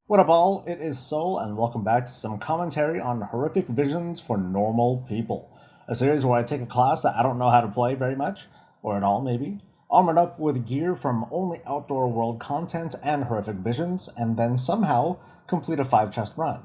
What up, all? It is Soul, and welcome back to some commentary on horrific visions for normal people. A series where I take a class that I don't know how to play very much, or at all maybe, armored up with gear from only Outdoor World content and horrific visions, and then somehow complete a 5 chest run.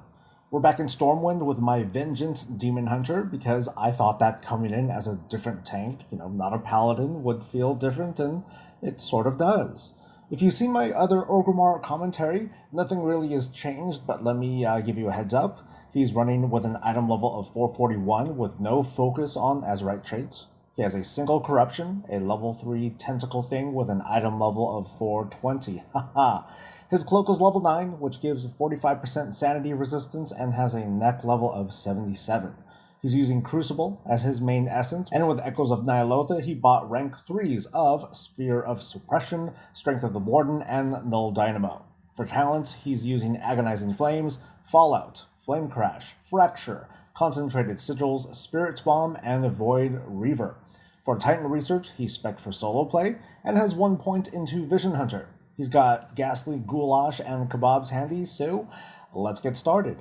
We're back in Stormwind with my Vengeance Demon Hunter because I thought that coming in as a different tank, not a paladin, would feel different, and it sort of does. If you've seen my other Orgrimmar commentary, nothing really has changed, but let me give you a heads up. He's running with an item level of 441 with no focus on Azeroth traits. He has a single corruption, a level 3 tentacle thing with an item level of 420. Haha. His cloak is level 9, which gives 45% sanity resistance and has a neck level of 77. He's using Crucible as his main essence, and with Echoes of Nyalotha, he bought rank 3s of Sphere of Suppression, Strength of the Warden, and Null Dynamo. For talents, he's using Agonizing Flames, Fallout, Flame Crash, Fracture, Concentrated Sigils, Spirit's Bomb, and Void Reaver. For Titan Research, he's spec'd for solo play, and has 1 point into Vision Hunter. He's got Ghastly Goulash and Kebabs handy, so let's get started.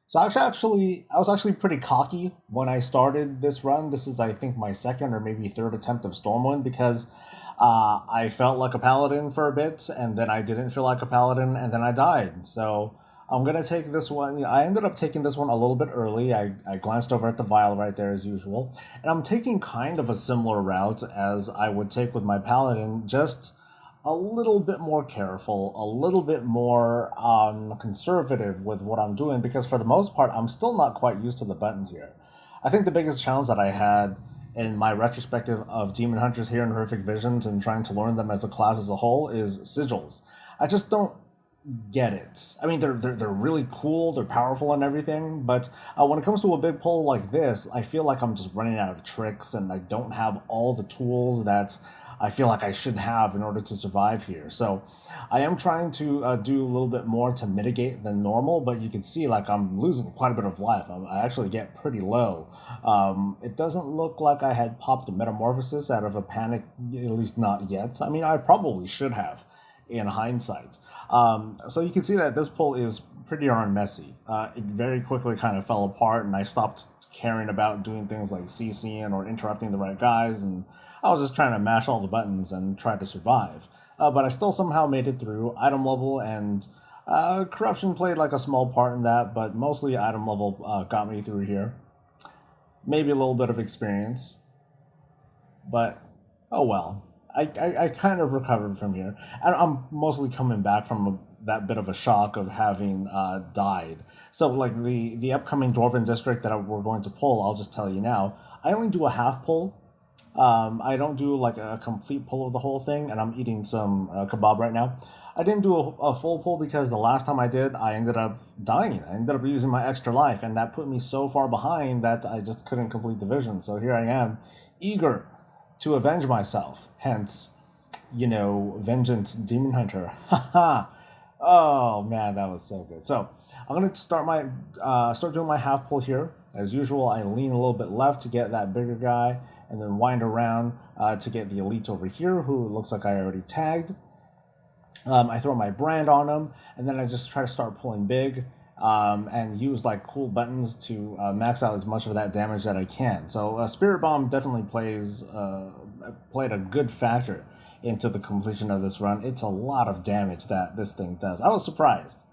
So I was actually pretty cocky when I started this run. This is, I think, my second or maybe third attempt of Stormwind because I felt like a paladin for a bit, and then I didn't feel like a paladin, and then I died. So I'm going to take this one. I ended up taking this one a little bit early. I glanced over at the vial right there as usual, and I'm taking kind of a similar route as I would take with my paladin, just a little bit more careful, a little bit more conservative with what I'm doing, because for the most part, I'm still not quite used to the buttons here. I think the biggest challenge that I had in my retrospective of Demon Hunters here in Horrific Visions and trying to learn them as a class as a whole is sigils. I just don't get it. I mean, they're really cool, they're powerful and everything, but when it comes to a big pull like this, I feel like I'm just running out of tricks and I don't have all the tools that I feel like I should have in order to survive here. So I am trying to do a little bit more to mitigate than normal, but you can see like I'm losing quite a bit of life. I actually get pretty low. It doesn't look like I had popped a Metamorphosis out of a panic, at least not yet. I mean, I probably should have in hindsight. So you can see that this pull is pretty darn messy. It very quickly kind of fell apart, and I stopped caring about doing things like CCing or interrupting the right guys, and I was just trying to mash all the buttons and try to survive. But I still somehow made it through item level, and corruption played like a small part in that, but mostly item level got me through here. Maybe a little bit of experience, but oh well. I kind of recovered from here. And I'm mostly coming back from that bit of a shock of having died. So, like, the upcoming Dwarven district that we're going to pull, I'll just tell you now, I only do a half pull. I don't do, like, a complete pull of the whole thing, and I'm eating some kebab right now. I didn't do a full pull because the last time I did, I ended up dying. I ended up using my extra life, and that put me so far behind that I just couldn't complete the vision. So here I am, eager to avenge myself. Hence, Vengeance Demon Hunter. Haha. Oh man, that was so good. So I'm gonna start doing my half pull here. As usual, I lean a little bit left to get that bigger guy, and then wind around to get the elite over here, who looks like I already tagged. I throw my brand on him, and then I just try to start pulling big. And use like cool buttons to max out as much of that damage that I can. So Spirit Bomb definitely played a good factor into the completion of this run. It's a lot of damage that this thing does. I was surprised.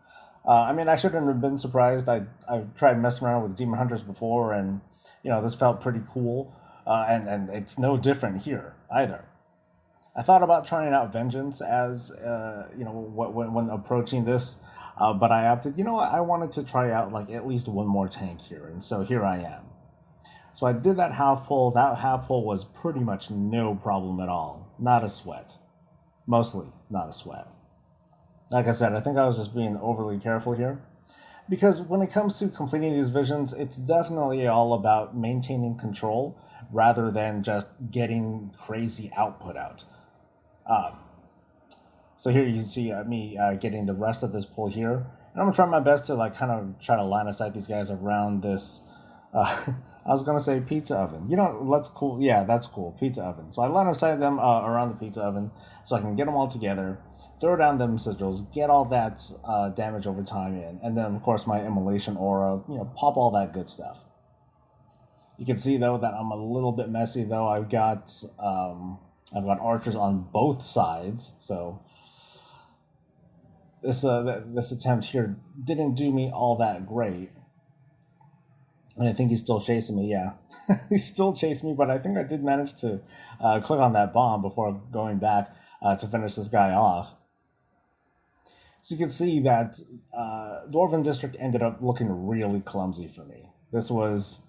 I mean, I shouldn't have been surprised. I've tried messing around with Demon Hunters before, and this felt pretty cool. And it's no different here either. I thought about trying out Vengeance as when approaching this. But I opted, I wanted to try out like at least one more tank here, and so here I am. So I did that half pull. That half pull was pretty much no problem at all. Not a sweat. Mostly not a sweat. Like I said, I think I was just being overly careful here. Because when it comes to completing these visions, it's definitely all about maintaining control rather than just getting crazy output out. So here you see me getting the rest of this pull here. And I'm going to try my best to kind of try to line of sight these guys around this, I was going to say pizza oven. That's cool. Yeah, that's cool. Pizza oven. So I line of sight them around the pizza oven so I can get them all together, throw down them sigils, get all that damage over time in, and then of course my immolation aura, pop all that good stuff. You can see though that I'm a little bit messy though. I've got archers on both sides, so this attempt here didn't do me all that great. And I think he's still chasing me, yeah. He's still chasing me, but I think I did manage to click on that bomb before going back to finish this guy off. So you can see that Dwarven District ended up looking really clumsy for me. This was,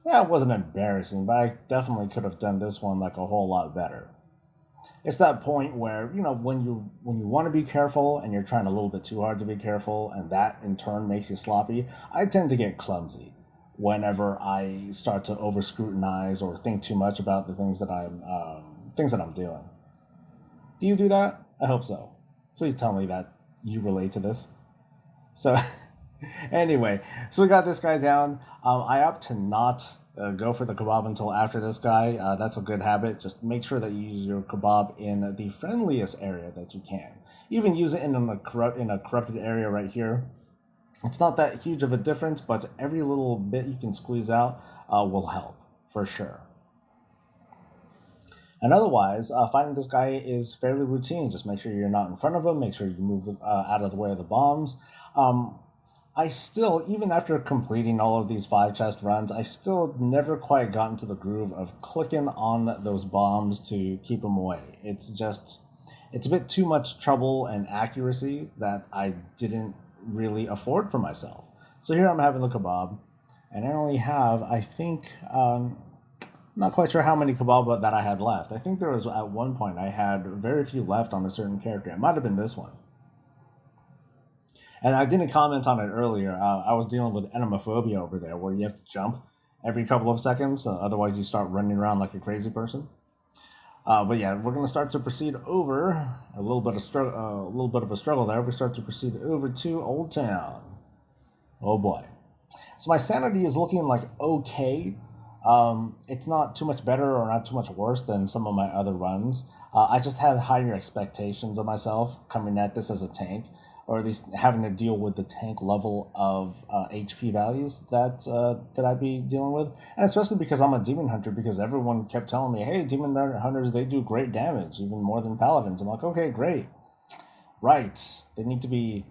it wasn't embarrassing, but I definitely could have done this one like a whole lot better. It's that point where, when you want to be careful and you're trying a little bit too hard to be careful, and that in turn makes you sloppy, I tend to get clumsy whenever I start to over scrutinize or think too much about the things that I'm doing. Do you do that? I hope so. Please tell me that you relate to this. So anyway, so we got this guy down. I opt to not go for the kebab until after this guy. That's a good habit. Just make sure that you use your kebab in the friendliest area that you can. Even use it in a corrupted area right here. It's not that huge of a difference, but every little bit you can squeeze out will help, for sure. And otherwise, fighting this guy is fairly routine. Just make sure you're not in front of him. Make sure you move out of the way of the bombs. I still, even after completing all of these 5 chest runs, I still never quite got into the groove of clicking on those bombs to keep them away. It's a bit too much trouble and accuracy that I didn't really afford for myself. So here I'm having the kebab, and I only have, I think, not quite sure how many kebab that I had left. I think there was, at one point, I had very few left on a certain character. It might have been this one. And I didn't comment on it earlier. I was dealing with enemophobia over there, where you have to jump every couple of seconds, otherwise you start running around like a crazy person. But yeah, we're going to start to proceed over a little bit of a struggle there. We start to proceed over to Old Town. Oh boy! So my sanity is looking like okay. It's not too much better or not too much worse than some of my other runs. I just had higher expectations of myself coming at this as a tank, or at least having to deal with the tank level of HP values that I'd be dealing with. And especially because I'm a demon hunter, because everyone kept telling me, hey, demon hunters, they do great damage, even more than paladins. I'm like, okay, great. Right. They need to be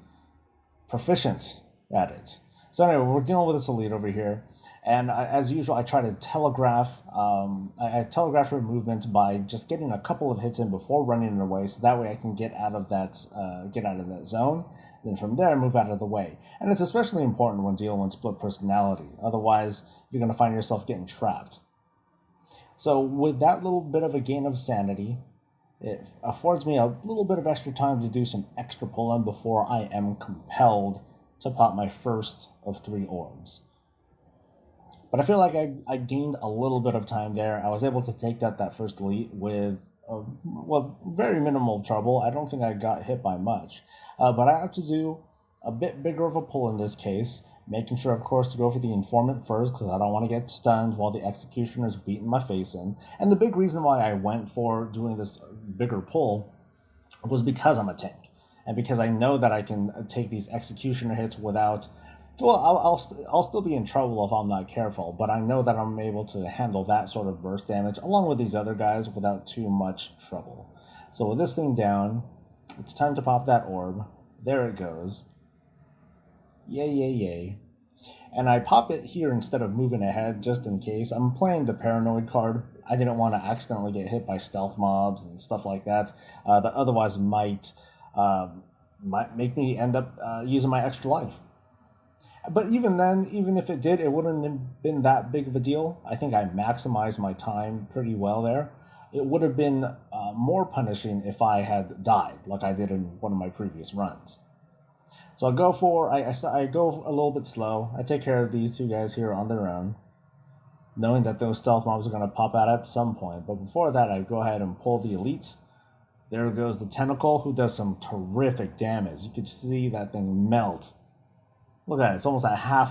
proficient at it. So anyway, we're dealing with this elite over here. And as usual, I try to telegraph I telegraph her movement by just getting a couple of hits in before running away, so that way I can get out of that zone. Then from there, move out of the way. And it's especially important when dealing with split personality. Otherwise, you're going to find yourself getting trapped. So with that little bit of a gain of sanity, it affords me a little bit of extra time to do some extra pulling before I am compelled to pop my first of 3 orbs. But I feel like I gained a little bit of time there. I was able to take that first elite with, very minimal trouble. I don't think I got hit by much. But I have to do a bit bigger of a pull in this case, making sure, of course, to go for the informant first, because I don't want to get stunned while the executioner's beating my face in. And the big reason why I went for doing this bigger pull was because I'm a tank. And because I know that I can take these executioner hits without... Well, I'll still be in trouble if I'm not careful, but I know that I'm able to handle that sort of burst damage along with these other guys without too much trouble. So with this thing down, it's time to pop that orb. There it goes. Yay, yay, yay. And I pop it here instead of moving ahead just in case. I'm playing the paranoid card. I didn't want to accidentally get hit by stealth mobs and stuff like that. That otherwise might make me end up using my extra life. But even then, even if it did, it wouldn't have been that big of a deal. I think I maximized my time pretty well there. It would have been more punishing if I had died, like I did in one of my previous runs. So I go a little bit slow. I take care of these 2 guys here on their own, knowing that those stealth mobs are going to pop out at some point. But before that, I go ahead and pull the elite. There goes the tentacle, who does some terrific damage. You could see that thing melt. Look at it, it's almost at half,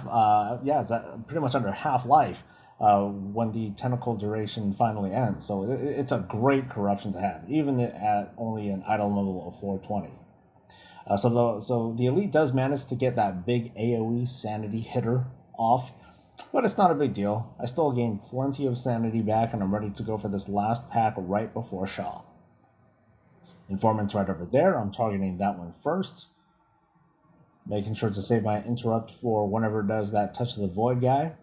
it's at pretty much under half life. when the tentacle duration finally ends. So it's a great corruption to have, even at only an idle level of 420. So the elite does manage to get that big AoE sanity hitter off, but it's not a big deal. I still gain plenty of sanity back, and I'm ready to go for this last pack right before Shaw. Informant's right over there. I'm targeting that one first, making sure to save my interrupt for whenever it does that Touch of the Void guy,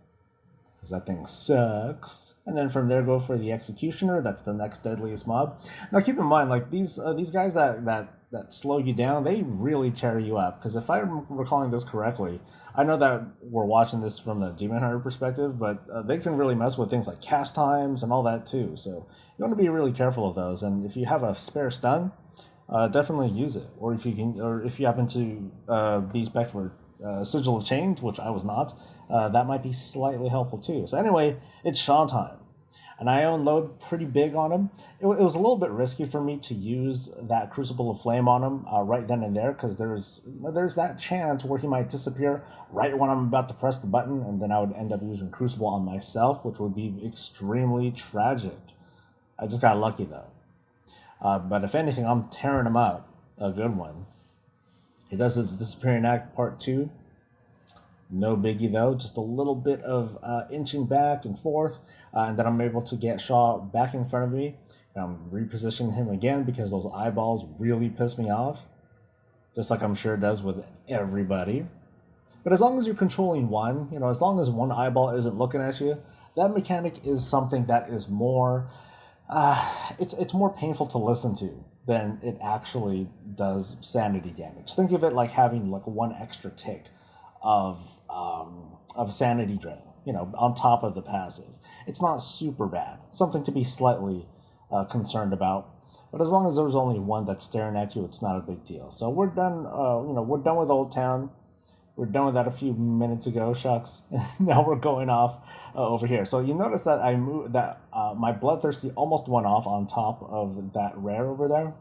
because that thing sucks. And then from there, go for the Executioner. That's the next deadliest mob. Now keep in mind, like these guys that slow you down, they really tear you up. Because if I'm recalling this correctly, I know that we're watching this from the Demon Hunter perspective, but they can really mess with things like cast times and all that too. So you want to be really careful of those. And if you have a spare stun, definitely use it. Or if you happen to be spec for Sigil of Change, which I was not, that might be slightly helpful too. So anyway, it's Shaw time. And I unload pretty big on him. It was a little bit risky for me to use that Crucible of Flame on him right then and there, because there's that chance where he might disappear right when I'm about to press the button, and then I would end up using Crucible on myself, which would be extremely tragic. I just got lucky though. But if anything, I'm tearing him up. A good one. He does his Disappearing Act Part 2. No biggie though, just a little bit of inching back and forth, and then I'm able to get Shaw back in front of me. And I'm repositioning him again because those eyeballs really piss me off, just like I'm sure it does with everybody. But as long as you're controlling one, as long as one eyeball isn't looking at you, that mechanic is something that is more, it's more painful to listen to than it actually does sanity damage. Think of it like having like one extra tick of sanity drain, on top of the passive. It's not super bad. Something to be slightly concerned about. But as long as there's only one that's staring at you, it's not a big deal. So we're done. We're done with Old Town. We're done with that a few minutes ago. Shucks. Now we're going off over here. So you notice that I moved that my Bloodthirsty almost went off on top of that rare over there.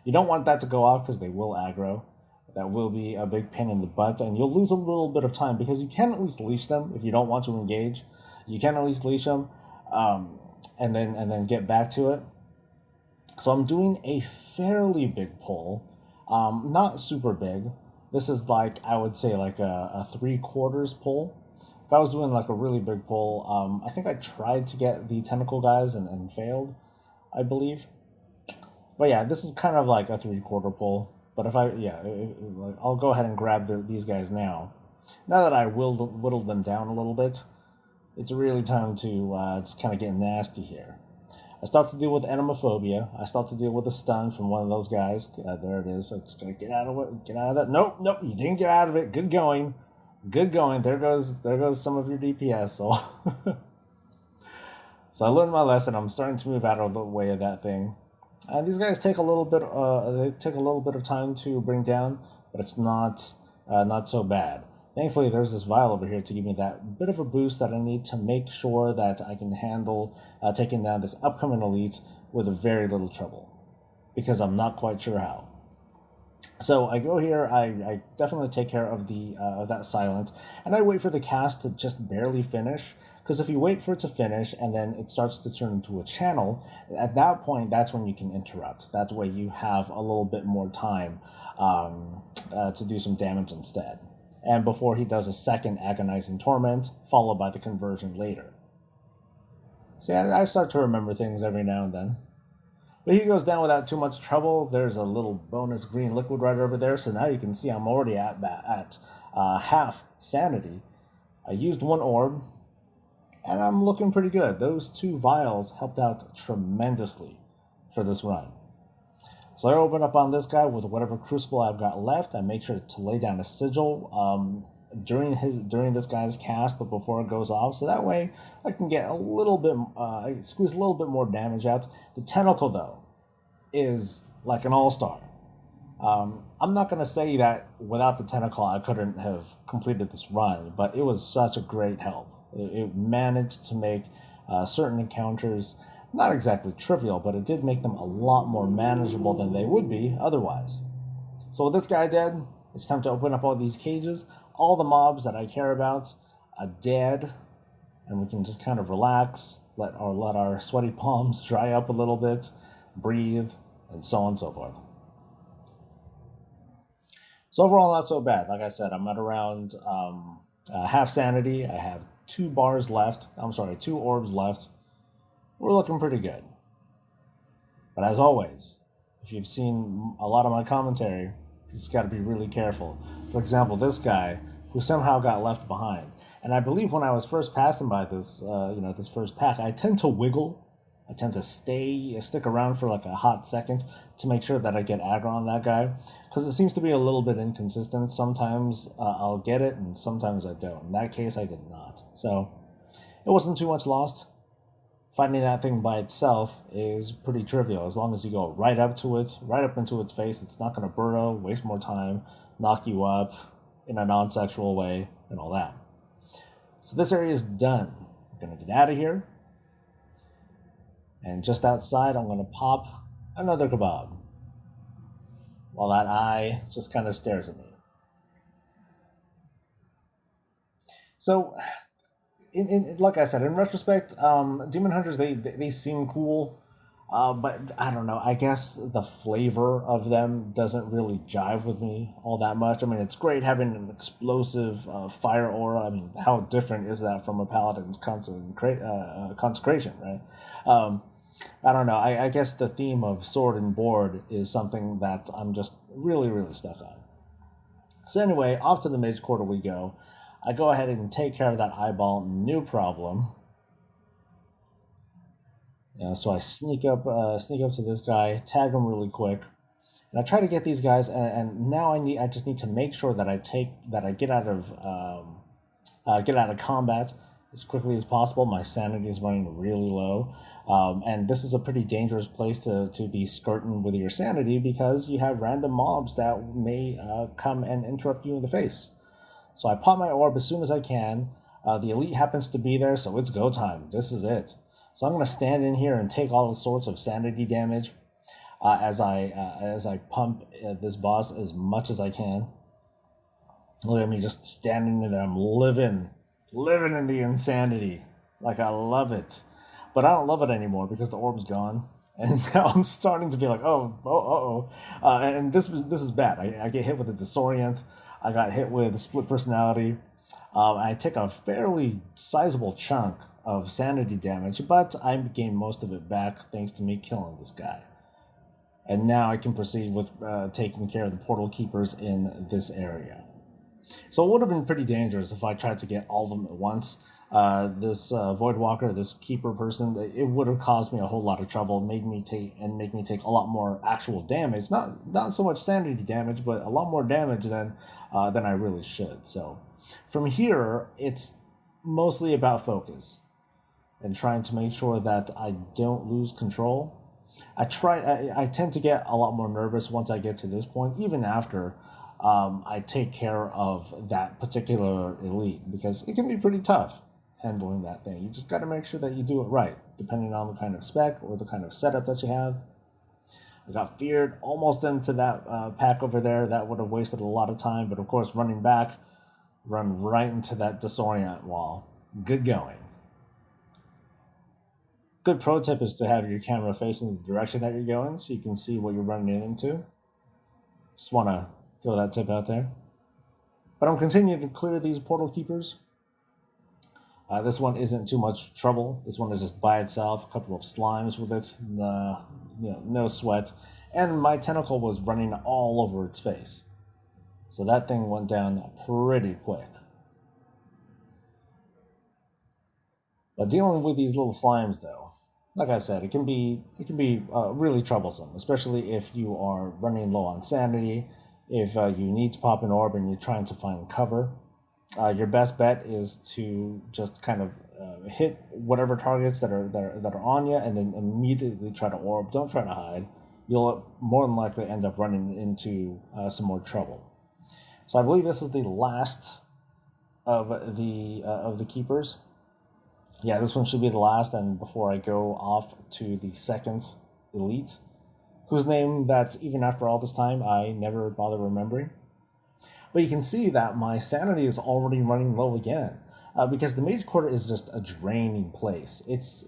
You don't want that to go off because they will aggro. That will be a big pain in the butt, and you'll lose a little bit of time because you can at least leash them if you don't want to engage. You can at least leash them, and then get back to it. So I'm doing a fairly big pull, not super big. This is like, I would say like a 3/4 pull. If I was doing like a really big pull, I think I tried to get the tentacle guys and failed, I believe. But yeah, this is kind of like a 3/4 pull. But I'll go ahead and grab these guys now. Now that I whittled them down a little bit, it's really time to just kind of get nasty here. I start to deal with Enimophobia. I start to deal with a stun from one of those guys. There it is. I'm just going to get out of it. Get out of that. Nope, you didn't get out of it. Good going. There goes some of your DPS. So I learned my lesson. I'm starting to move out of the way of that thing. And these guys take a little bit. They take a little bit of time to bring down, but it's not so bad. Thankfully, there's this vial over here to give me that bit of a boost that I need to make sure that I can handle taking down this upcoming elite with very little trouble, because I'm not quite sure how. So I go here. I definitely take care of that silence, and I wait for the cast to just barely finish. Because if you wait for it to finish and then it starts to turn into a channel, at that point, that's when you can interrupt. That way you have a little bit more time to do some damage instead. And before he does a second Agonizing Torment, followed by the conversion later. See, I start to remember things every now and then. But he goes down without too much trouble. There's a little bonus green liquid right over there. So now you can see I'm already at half sanity. I used one orb, and I'm looking pretty good. Those 2 vials helped out tremendously for this run. So I open up on this guy with whatever crucible I've got left. I make sure to lay down a sigil during this guy's cast, but before it goes off, so that way I can get a little bit, squeeze a little bit more damage out. The tentacle though is like an all-star. I'm not going to say that without the tentacle I couldn't have completed this run, but it was such a great help. It managed to make certain encounters not exactly trivial, but it did make them a lot more manageable than they would be otherwise. So with this guy dead, it's time to open up all these cages. All the mobs that I care about are dead. and we can just kind of relax, let our sweaty palms dry up a little bit, breathe, and so on and so forth. So overall, not so bad. Like I said, I'm at around half sanity. I have 2 bars left. I'm sorry, 2 orbs left. We're looking pretty good. But as always, if you've seen a lot of my commentary, you just got to be really careful. For example, this guy who somehow got left behind. And I believe when I was first passing by this, this first pack, I tend to wiggle. I tend to stick around for like a hot second to make sure that I get aggro on that guy, because it seems to be a little bit inconsistent. Sometimes I'll get it, and sometimes I don't. In that case, I did not. So it wasn't too much lost. Fighting that thing by itself is pretty trivial. As long as you go right up to it, right up into its face, it's not going to burrow, waste more time, knock you up in a non-sexual way, and all that. So this area is done. We're going to get out of here. And just outside, I'm going to pop another kebab, while that eye just kind of stares at me. So, like I said, in retrospect, Demon Hunters, they seem cool, but I don't know. I guess the flavor of them doesn't really jive with me all that much. I mean, it's great having an explosive fire aura. I mean, how different is that from a Paladin's consecration, right? I don't know. I guess the theme of sword and board is something that I'm just really, really stuck on. So anyway, off to the Mage Quarter we go. I go ahead and take care of that eyeball, no problem. So I sneak up to this guy, tag him really quick, and I try to get these guys. And now I just need to make sure that I get out of combat as quickly as possible. My sanity is running really low. And this is a pretty dangerous place to be skirting with your sanity, because you have random mobs that may come and interrupt you in the face. So I pop my orb as soon as I can. The elite happens to be there, so it's go time. This is it. So I'm going to stand in here and take all sorts of sanity damage as I pump this boss as much as I can. Look at me just standing there. I'm living in the insanity. Like, I love it. But I don't love it anymore because the orb's gone. And now I'm starting to be like, and this is bad. I get hit with a disorient. I got hit with split personality. I take a fairly sizable chunk of sanity damage, but I gain most of it back thanks to me killing this guy. And now I can proceed with taking care of the portal keepers in this area. So it would have been pretty dangerous if I tried to get all of them at once. This Voidwalker, this keeper person, it would have caused me a whole lot of trouble, make me take a lot more actual damage. Not so much sanity damage, but a lot more damage than I really should. So from here, it's mostly about focus and trying to make sure that I don't lose control. I tend to get a lot more nervous once I get to this point, even after I take care of that particular elite, because it can be pretty tough handling that thing. You just got to make sure that you do it right, depending on the kind of spec or the kind of setup that you have. I got feared almost into that pack over there. That would have wasted a lot of time, but of course, running back, run right into that disorient wall. Good going. Good pro tip is to have your camera facing the direction that you're going so you can see what you're running into. Just want to throw that tip out there. But I'm continuing to clear these portal keepers. This one isn't too much trouble. This one is just by itself. A couple of slimes with it. No sweat. And my tentacle was running all over its face. So that thing went down pretty quick. But dealing with these little slimes, though, like I said, it can be really troublesome, especially if you are running low on sanity. If you need to pop an orb and you're trying to find cover, your best bet is to just kind of hit whatever targets that are on you, and then immediately try to orb. Don't try to hide. You'll more than likely end up running into some more trouble. So I believe this is the last of the keepers. Yeah, this one should be the last, and before I go off to the second elite, whose name that even after all this time I never bother remembering. But you can see that my sanity is already running low again. because the Mage Quarter is just a draining place. It's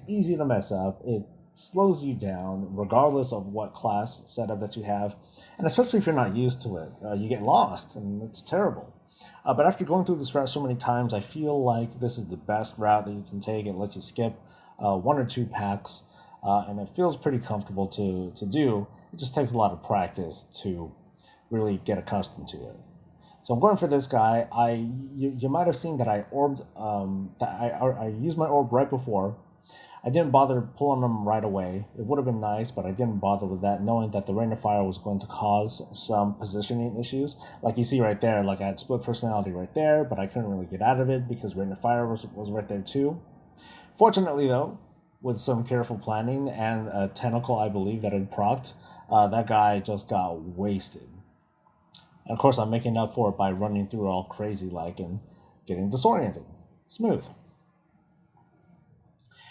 easy to mess up. It slows you down regardless of what class setup that you have, and especially if you're not used to it, you get lost and it's terrible. But after going through this route so many times, I feel like this is the best route that you can take. It lets you skip one or two packs, and it feels pretty comfortable to do. It just takes a lot of practice to really get accustomed to it. So I'm going for this guy. You might have seen that I orbed I used my orb right before. I didn't bother pulling them right away. It would have been nice, but I didn't bother with that, knowing that the Rain of Fire was going to cause some positioning issues. Like you see right there, like I had split personality right there, but I couldn't really get out of it because Rain of Fire was right there too. Fortunately though, with some careful planning and a tentacle I believe that had procced, that guy just got wasted. And of course I'm making up for it by running through all crazy like and getting disoriented. Smooth.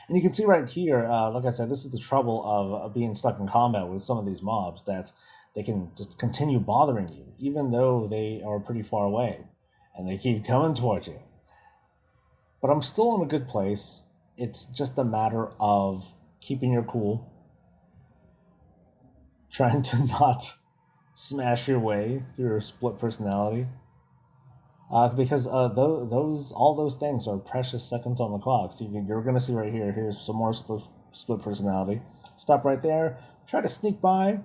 And you can see right here, like I said, this is the trouble of being stuck in combat with some of these mobs, that they can just continue bothering you, even though they are pretty far away, and they keep coming towards you. But I'm still in a good place. It's just a matter of keeping your cool, trying to not smash your way through your split personality. Because all those things are precious seconds on the clock. So you're going to see right here. Here's some more split personality. Stop right there. Try to sneak by,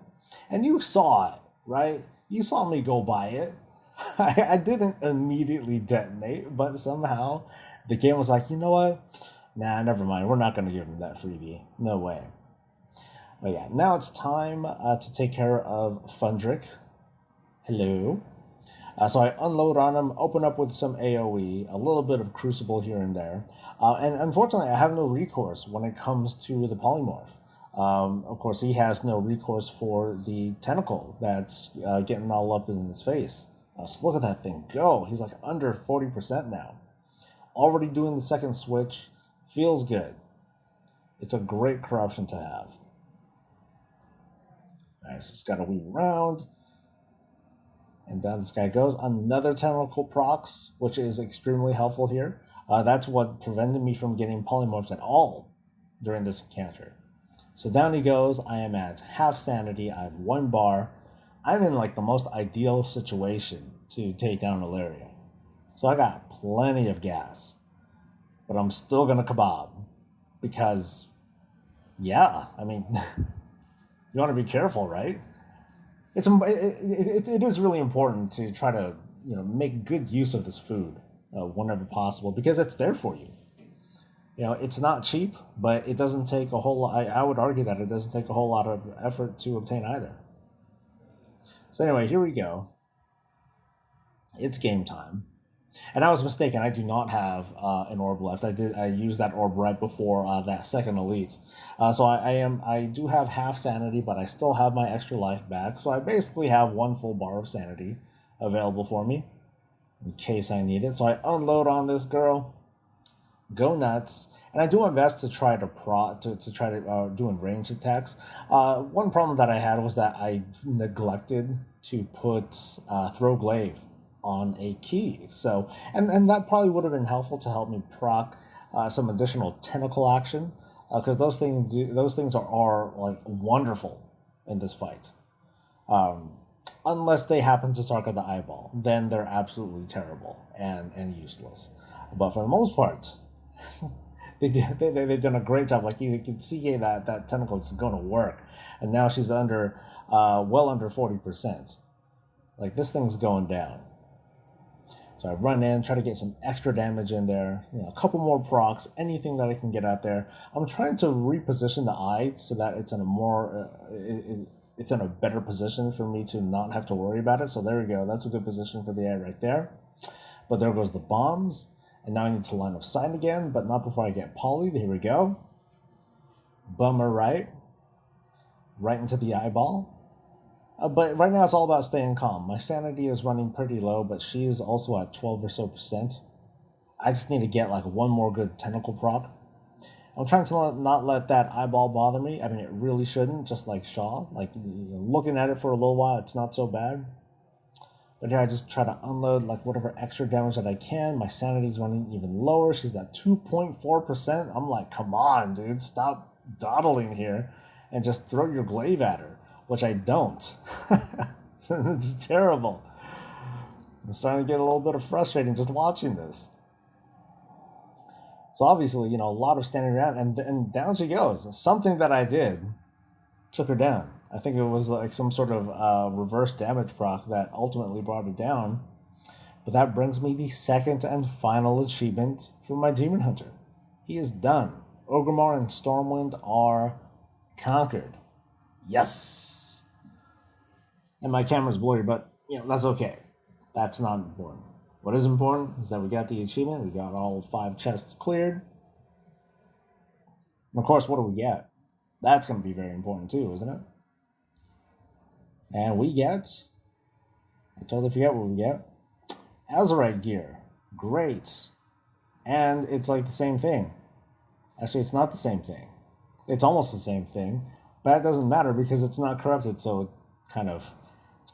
and you saw it, right? You saw me go by it. I didn't immediately detonate, but somehow the game was like, you know what? Nah, never mind. We're not going to give him that freebie. No way. But yeah, now it's time to take care of Fundrick. Hello. So I unload on him, open up with some AoE, a little bit of Crucible here and there. And unfortunately, I have no recourse when it comes to the Polymorph. Of course, he has no recourse for the Tentacle that's getting all up in his face. Just look at that thing go. He's like under 40% now. Already doing the second switch. Feels good. It's a great corruption to have. Alright, so just gotta weave around. And down this guy goes. Another Tentacle procs, which is extremely helpful here. That's what prevented me from getting polymorphed at all during this encounter. So down he goes. I am at half sanity. I have 1 bar. I'm in like the most ideal situation to take down Alleria. So I got plenty of gas. But I'm still gonna kebab. Because, yeah, I mean, you want to be careful, right? It is really important to try to make good use of this food whenever possible, because it's there for you. It's not cheap, but it doesn't take a whole lot. I would argue that it doesn't take a whole lot of effort to obtain either. So anyway, here we go. It's game time. And I was mistaken. I do not have an orb left. I used that orb right before that second elite. So I do have half sanity, but I still have my extra life back. So I basically have 1 full bar of sanity available for me in case I need it. So I unload on this girl, go nuts, and I do my best to try to do in range attacks. One problem that I had was that I neglected to put throw glaive on a key, so and that probably would have been helpful to help me proc some additional tentacle action, because those things are like wonderful in this fight, unless they happen to target the eyeball, then they're absolutely terrible and useless. But for the most part, they've done a great job. Like you can see that tentacle is going to work, and now she's under well under 40%. Like this thing's going down. So I run in, try to get some extra damage in there, a couple more procs, anything that I can get out there. I'm trying to reposition the eye so that it's in a more, it's in a better position for me to not have to worry about it. So there we go. That's a good position for the eye right there. But there goes the bombs. And now I need to line of sight again, but not before I get polyed. Here we go. Bummer, right? Right into the eyeball. But right now it's all about staying calm. My sanity is running pretty low, but she is also at 12 or so percent. I just need to get like 1 more good tentacle proc. I'm trying to not let that eyeball bother me. I mean, it really shouldn't, just like Shaw. Like, looking at it for a little while, it's not so bad. But here I just try to unload like whatever extra damage that I can. My sanity's running even lower. She's at 2.4%. I'm like, come on, dude, stop dawdling here and just throw your glaive at her, which I don't. It's terrible. I'm starting to get a little bit of frustrating just watching this. So obviously, a lot of standing around, and down she goes. Something that I did took her down. I think it was like some sort of reverse damage proc that ultimately brought it down. But that brings me the second and final achievement for my Demon Hunter. He is done. Orgrimmar and Stormwind are conquered. Yes! And my camera's blurry, but that's okay. That's not important. What is important is that we got the achievement. We got all 5 chests cleared. And of course, what do we get? That's going to be very important too, isn't it? And we get... I totally forget what we get. Azeroth gear. Great. And it's like the same thing. Actually, it's not the same thing. It's almost the same thing. But that doesn't matter because it's not corrupted, so it's kind of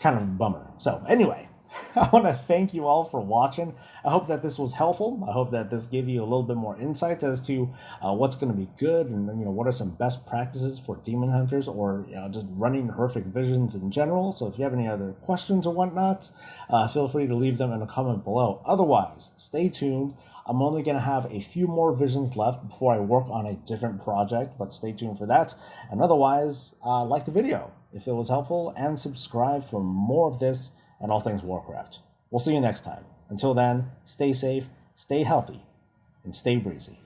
a bummer. So anyway, I want to thank you all for watching. I hope that this was helpful. I hope that this gave you a little bit more insight as to what's going to be good and what are some best practices for demon hunters or just running horrific visions in general. So if you have any other questions or whatnot, feel free to leave them in a comment below. Otherwise, stay tuned. I'm only going to have a few more visions left before I work on a different project, but stay tuned for that. And otherwise, like the video if it was helpful and subscribe for more of this and all things Warcraft. We'll see you next time. Until then, stay safe, stay healthy, and stay breezy.